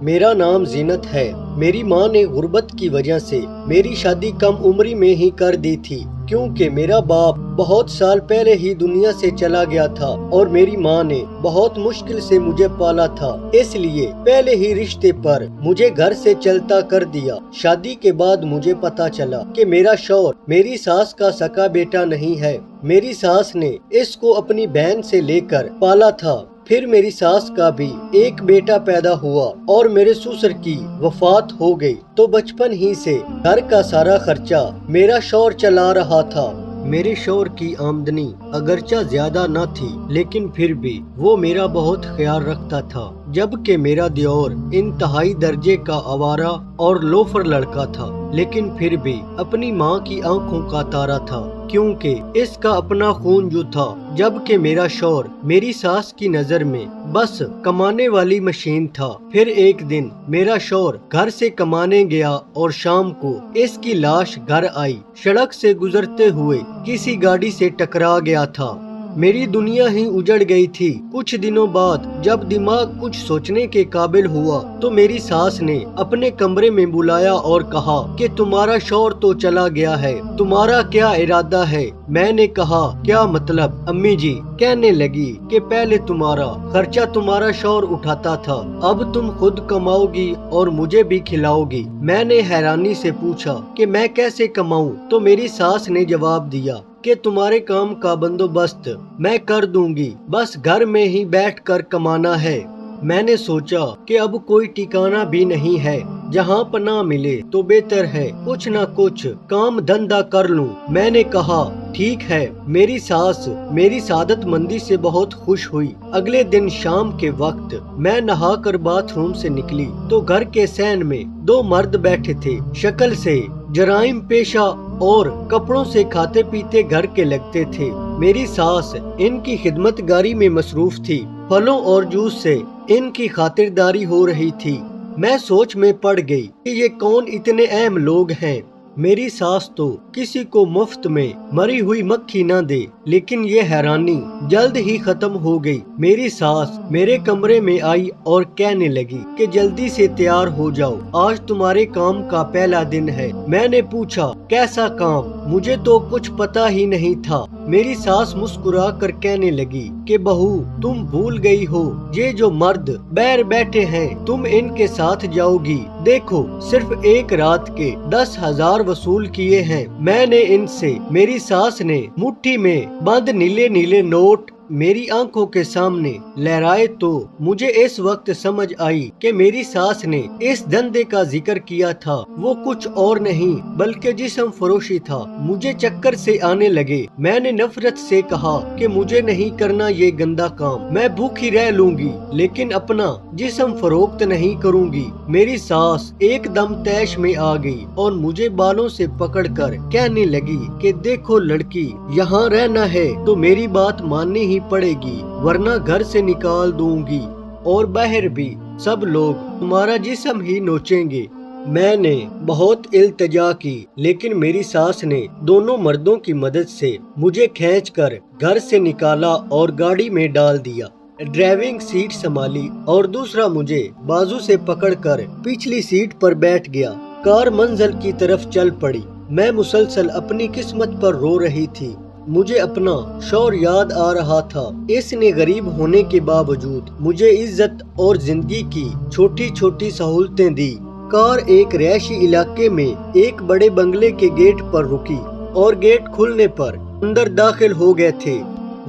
میرا نام زینت ہے۔ میری ماں نے غربت کی وجہ سے میری شادی کم عمری میں ہی کر دی تھی، کیونکہ میرا باپ بہت سال پہلے ہی دنیا سے چلا گیا تھا اور میری ماں نے بہت مشکل سے مجھے پالا تھا، اس لیے پہلے ہی رشتے پر مجھے گھر سے چلتا کر دیا۔ شادی کے بعد مجھے پتا چلا کہ میرا شوہر میری ساس کا سکا بیٹا نہیں ہے۔ میری ساس نے اس کو اپنی بہن سے لے کر پالا تھا۔ پھر میری ساس کا بھی ایک بیٹا پیدا ہوا اور میرے سسر کی وفات ہو گئی، تو بچپن ہی سے گھر کا سارا خرچہ میرا شوہر چلا رہا تھا۔ میرے شوہر کی آمدنی اگرچہ زیادہ نہ تھی، لیکن پھر بھی وہ میرا بہت خیال رکھتا تھا، جبکہ میرا دیور انتہائی درجے کا آوارہ اور لوفر لڑکا تھا، لیکن پھر بھی اپنی ماں کی آنکھوں کا تارا تھا، کیونکہ اس کا اپنا خون جو تھا، جبکہ میرا شوہر میری ساس کی نظر میں بس کمانے والی مشین تھا۔ پھر ایک دن میرا شوہر گھر سے کمانے گیا اور شام کو اس کی لاش گھر آئی۔ سڑک سے گزرتے ہوئے کسی گاڑی سے ٹکرا گیا تھا۔ میری دنیا ہی اجڑ گئی تھی۔ کچھ دنوں بعد جب دماغ کچھ سوچنے کے قابل ہوا تو میری ساس نے اپنے کمرے میں بلایا اور کہا کہ تمہارا شوہر تو چلا گیا ہے، تمہارا کیا ارادہ ہے؟ میں نے کہا کیا مطلب امی جی؟ کہنے لگی کہ پہلے تمہارا خرچہ تمہارا شوہر اٹھاتا تھا، اب تم خود کماؤ گی اور مجھے بھی کھلاؤ گی۔ میں نے حیرانی سے پوچھا کہ میں کیسے کماؤں؟ تو میری ساس نے جواب دیا کہ تمہارے کام کا بندوبست میں کر دوں گی، بس گھر میں ہی بیٹھ کر کمانا ہے۔ میں نے سوچا کہ اب کوئی ٹھکانہ بھی نہیں ہے، جہاں پناہ ملے تو بہتر ہے کچھ نہ کچھ کام دھندا کر لوں۔ میں نے کہا ٹھیک ہے۔ میری ساس میری سعادت مندی سے بہت خوش ہوئی۔ اگلے دن شام کے وقت میں نہا کر باتھ روم سے نکلی تو گھر کے صحن میں دو مرد بیٹھے تھے، شکل سے جرائم پیشہ اور کپڑوں سے کھاتے پیتے گھر کے لگتے تھے۔ میری ساس ان کی خدمت گاری میں مصروف تھی، پھلوں اور جوس سے ان کی خاطرداری ہو رہی تھی۔ میں سوچ میں پڑ گئی کہ یہ کون اتنے اہم لوگ ہیں۔ میری ساس تو کسی کو مفت میں مری ہوئی مکھی نہ دے، لیکن یہ حیرانی جلد ہی ختم ہو گئی۔ میری ساس میرے کمرے میں آئی اور کہنے لگی کہ جلدی سے تیار ہو جاؤ، آج تمہارے کام کا پہلا دن ہے۔ میں نے پوچھا کیسا کام؟ مجھے تو کچھ پتا ہی نہیں تھا۔ میری ساس مسکرا کر کہنے لگی کہ بہو تم بھول گئی ہو، یہ جو مرد باہر بیٹھے ہیں تم ان کے ساتھ جاؤ گی، دیکھو صرف ایک رات کے 10,000 وصول کیے ہیں۔ میں نے ان سے میری ساس نے مٹھی میں بند نیلے نیلے نوٹ میری آنکھوں کے سامنے لہرائے تو مجھے اس وقت سمجھ آئی کہ میری ساس نے اس دھندے کا ذکر کیا تھا، وہ کچھ اور نہیں بلکہ جسم فروشی تھا۔ مجھے چکر سے آنے لگے۔ میں نے نفرت سے کہا کہ مجھے نہیں کرنا یہ گندا کام، میں بھوکی رہ لوں گی لیکن اپنا جسم فروخت نہیں کروں گی۔ میری ساس ایک دم طیش میں آ گئی اور مجھے بالوں سے پکڑ کر کہنے لگی کہ دیکھو لڑکی، یہاں رہنا ہے تو میری بات ماننی ہی پڑے گی، ورنہ گھر سے نکال دوں گی اور باہر بھی سب لوگ تمہارا جسم ہی نوچیں گے۔ میں نے بہت التجا کی، لیکن میری ساس نے دونوں مردوں کی مدد سے مجھے کھینچ کر گھر سے نکالا اور گاڑی میں ڈال دیا۔ ڈرائیونگ سیٹ سنبھالی اور دوسرا مجھے بازو سے پکڑ کر پچھلی سیٹ پر بیٹھ گیا۔ کار منزل کی طرف چل پڑی۔ میں مسلسل اپنی قسمت پر رو رہی تھی۔ مجھے اپنا شوہر یاد آ رہا تھا، اس نے غریب ہونے کے باوجود مجھے عزت اور زندگی کی چھوٹی چھوٹی سہولتیں دی۔ کار ایک رہائشی علاقے میں ایک بڑے بنگلے کے گیٹ پر رکی اور گیٹ کھلنے پر اندر داخل ہو گئے تھے۔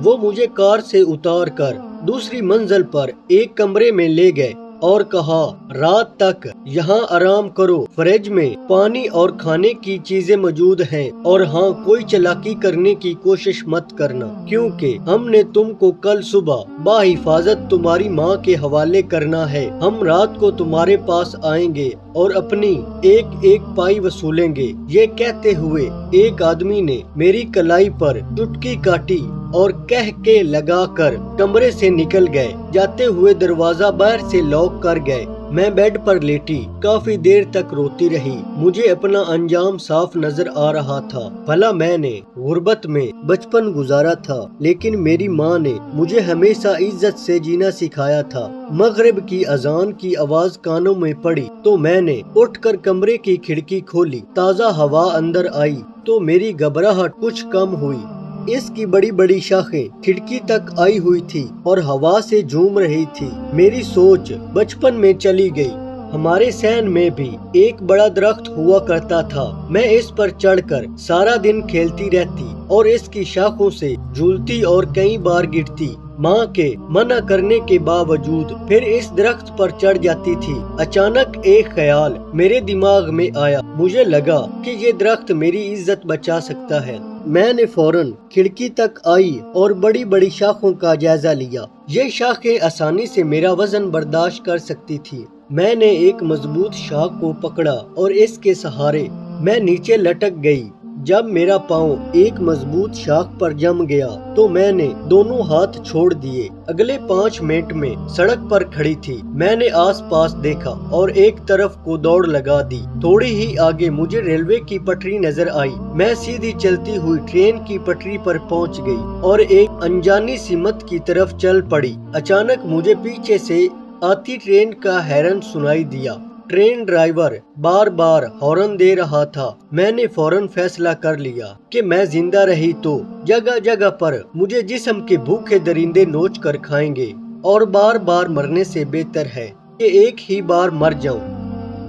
وہ مجھے کار سے اتار کر دوسری منزل پر ایک کمرے میں لے گئے اور کہا رات تک یہاں آرام کرو، فریج میں پانی اور کھانے کی چیزیں موجود ہیں، اور ہاں کوئی چالاکی کرنے کی کوشش مت کرنا، کیونکہ ہم نے تم کو کل صبح بحفاظت تمہاری ماں کے حوالے کرنا ہے۔ ہم رات کو تمہارے پاس آئیں گے اور اپنی ایک ایک پائی وصولیں گے۔ یہ کہتے ہوئے ایک آدمی نے میری کلائی پر چٹکی کاٹی اور کہہ کے لگا کر کمرے سے نکل گئے۔ جاتے ہوئے دروازہ باہر سے لاک کر گئے۔ میں بیڈ پر لیٹی کافی دیر تک روتی رہی۔ مجھے اپنا انجام صاف نظر آ رہا تھا۔ بھلا میں نے غربت میں بچپن گزارا تھا، لیکن میری ماں نے مجھے ہمیشہ عزت سے جینا سکھایا تھا۔ مغرب کی اذان کی آواز کانوں میں پڑی تو میں نے اٹھ کر کمرے کی کھڑکی کھولی۔ تازہ ہوا اندر آئی تو میری گھبراہٹ کچھ کم ہوئی۔ اس کی بڑی بڑی شاخیں کھڑکی تک آئی ہوئی تھی اور ہوا سے جھوم رہی تھی۔ میری سوچ بچپن میں چلی گئی۔ ہمارے سین میں بھی ایک بڑا درخت ہوا کرتا تھا۔ میں اس پر چڑھ کر سارا دن کھیلتی رہتی اور اس کی شاخوں سے جھولتی اور کئی بار گرتی۔ ماں کے منع کرنے کے باوجود پھر اس درخت پر چڑھ جاتی تھی۔ اچانک ایک خیال میرے دماغ میں آیا۔ مجھے لگا کہ یہ درخت میری عزت بچا سکتا ہے۔ میں نے فوراً کھڑکی تک آئی اور بڑی بڑی شاخوں کا جائزہ لیا۔ یہ شاخیں آسانی سے میرا وزن برداشت کر سکتی تھی۔ میں نے ایک مضبوط شاخ کو پکڑا اور اس کے سہارے میں نیچے لٹک گئی۔ جب میرا پاؤں ایک مضبوط شاخ پر جم گیا تو میں نے دونوں ہاتھ چھوڑ دیے۔ اگلے 5 منٹ میں سڑک پر کھڑی تھی۔ میں نے آس پاس دیکھا اور ایک طرف کو دوڑ لگا دی۔ تھوڑی ہی آگے مجھے ریلوے کی پٹری نظر آئی۔ میں سیدھی چلتی ہوئی ٹرین کی پٹری پر پہنچ گئی اور ایک انجانی سمت کی طرف چل پڑی۔ اچانک مجھے پیچھے سے آتی ٹرین کا ہارن سنائی دیا۔ ٹرین ڈرائیور بار بار ہارن دے رہا تھا۔ میں نے فوراً فیصلہ کر لیا کہ میں زندہ رہی تو جگہ جگہ پر مجھے جسم کے بھوکے درندے نوچ کر کھائیں گے، اور بار بار مرنے سے بہتر ہے کہ ایک ہی بار مر جاؤں۔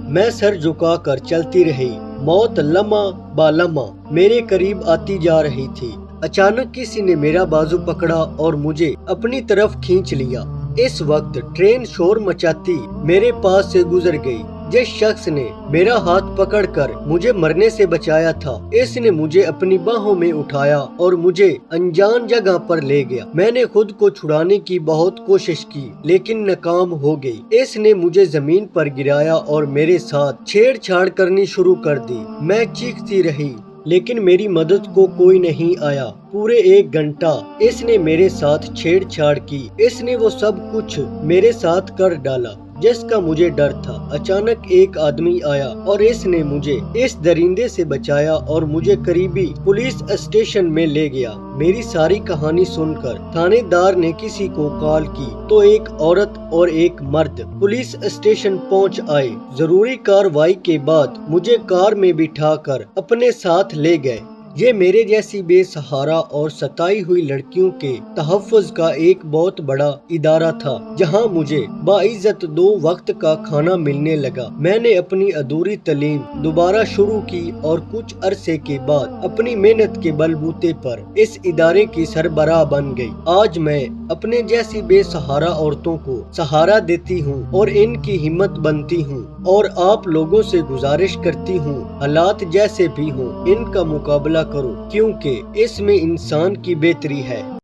میں سر جھکا کر چلتی رہی۔ موت لمحہ با لمحہ میرے قریب آتی جا رہی تھی۔ اچانک کسی نے میرا بازو پکڑا اور مجھے اپنی طرف کھینچ لیا۔ اس وقت ٹرین شور مچاتی میرے پاس سے گزر گئی۔ جس شخص نے میرا ہاتھ پکڑ کر مجھے مرنے سے بچایا تھا، اس نے مجھے اپنی باہوں میں اٹھایا اور مجھے انجان جگہ پر لے گیا۔ میں نے خود کو چھڑانے کی بہت کوشش کی لیکن ناکام ہو گئی۔ اس نے مجھے زمین پر گرایا اور میرے ساتھ چھیڑ چھاڑ کرنی شروع کر دی۔ میں چیختی رہی لیکن میری مدد کو کوئی نہیں آیا۔ پورے 1 گھنٹہ اس نے میرے ساتھ چھیڑ چھاڑ کی۔ اس نے وہ سب کچھ میرے ساتھ کر ڈالا جس کا مجھے ڈر تھا۔ اچانک ایک آدمی آیا اور اس نے مجھے اس درندے سے بچایا اور مجھے قریبی پولیس اسٹیشن میں لے گیا۔ میری ساری کہانی سن کر تھانے دار نے کسی کو کال کی تو ایک عورت اور ایک مرد پولیس اسٹیشن پہنچ آئے۔ ضروری کارروائی کے بعد مجھے کار میں بٹھا کر اپنے ساتھ لے گئے۔ یہ میرے جیسی بے سہارا اور ستائی ہوئی لڑکیوں کے تحفظ کا ایک بہت بڑا ادارہ تھا، جہاں مجھے باعزت 2 وقت کا کھانا ملنے لگا۔ میں نے اپنی ادھوری تعلیم دوبارہ شروع کی اور کچھ عرصے کے بعد اپنی محنت کے بلبوتے پر اس ادارے کی سربراہ بن گئی۔ آج میں اپنے جیسی بے سہارا عورتوں کو سہارا دیتی ہوں اور ان کی ہمت بنتی ہوں، اور آپ لوگوں سے گزارش کرتی ہوں حالات جیسے بھی ہوں ان کا مقابلہ کرو، کیونکہ اس میں انسان کی بہتری ہے۔